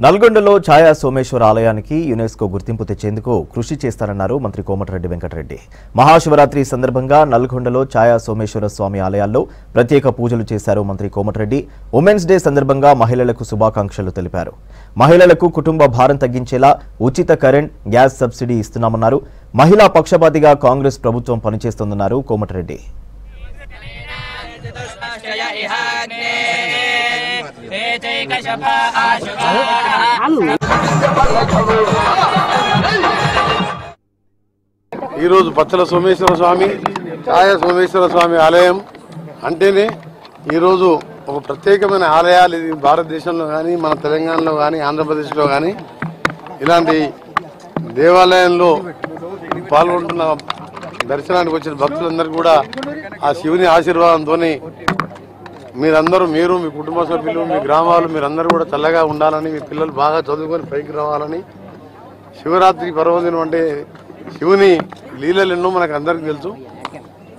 నల్గొండలో ఛాయా సోమేశ్వర ఆలయానికి యునెస్కో గుర్తింపు తెచ్చేందుకు కృషి చేస్తారన్నారు మంత్రి కోమటిరెడ్డి వెంకటరెడ్డి. మహాశివరాత్రి సందర్భంగా నల్గొండలో ఛాయా సోమేశ్వర స్వామి ఆలయాల్లో ప్రత్యేక పూజలు చేశారు మంత్రి కోమటిరెడ్డి. ఉమెన్స్ డే సందర్భంగా మహిళలకు శుభాకాంక్షలు తెలిపారు. మహిళలకు కుటుంబ భారం తగ్గించేలా ఉచిత కరెంట్, గ్యాస్ సబ్సిడీ ఇస్తున్నామన్నారు. మహిళా పక్షపాతిగా కాంగ్రెస్ ప్రభుత్వం పనిచేస్తోందన్నారు కోమటిరెడ్డి. ఈరోజు పచ్చల సోమేశ్వర స్వామి, ఛాయా సోమేశ్వర స్వామి ఆలయం అంటేనే ఈరోజు ఒక ప్రత్యేకమైన ఆలయాలు. ఇది భారతదేశంలో కానీ, మన తెలంగాణలో కానీ, ఆంధ్రప్రదేశ్లో కానీ ఇలాంటి దేవాలయంలో పాల్గొంటున్న దర్శనానికి వచ్చిన భక్తులందరూ కూడా ఆ శివుని ఆశీర్వాదంతో మీరందరూ, మీరు, మీ కుటుంబ సభ్యులు, మీ గ్రామాలు, మీరందరూ కూడా చల్లగా ఉండాలని, మీ పిల్లలు బాగా చదువుకొని పైకి రావాలని. శివరాత్రి పర్వదినం అంటే శివుని లీలలు ఎన్నో మనకు అందరికీ తెలుసు.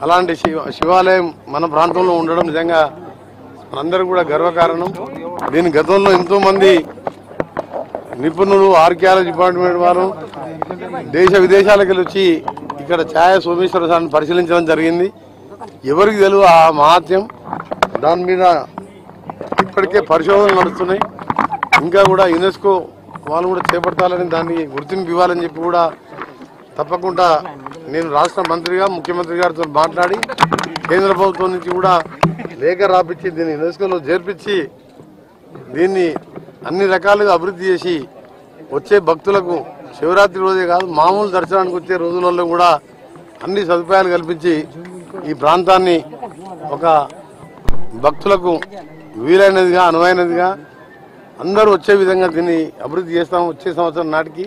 అలాంటి శివాలయం మన ప్రాంతంలో ఉండడం నిజంగా మనందరూ కూడా గర్వకారణం. దీని గతంలో ఎంతోమంది నిపుణులు, ఆర్కియాలజీ డిపార్ట్మెంట్ వారు దేశ విదేశాలకు వెళ్ళి వచ్చి ఇక్కడ ఛాయా సోమేశ్వర స్వామిని పరిశీలించడం జరిగింది. ఎవరికి తెలుసు ఆ మహాత్యం. దాని మీద ఇప్పటికే పరిశోధనలు నడుస్తున్నాయి. ఇంకా కూడా యునెస్కో వాళ్ళు కూడా చేపట్టాలని, దాన్ని గుర్తింపు ఇవ్వాలని చెప్పి కూడా తప్పకుండా నేను రాష్ట్ర మంత్రిగా ముఖ్యమంత్రి గారితో మాట్లాడి కేంద్ర ప్రభుత్వం నుంచి కూడా లేఖ రాపించి దీన్ని యునెస్కోలో చేర్పించి దీన్ని అన్ని రకాలుగా అభివృద్ధి చేసి వచ్చే భక్తులకు శివరాత్రి రోజే కాదు, మామూలు దర్శనానికి వచ్చే రోజులలో కూడా అన్ని సదుపాయాలు కల్పించి ఈ ప్రాంతాన్ని ఒక భక్తులకు వీలైనదిగా, అనువైనదిగా అందరూ వచ్చే విధంగా దీన్ని అభివృద్ధి చేస్తాము. వచ్చే సంవత్సరం నాటికి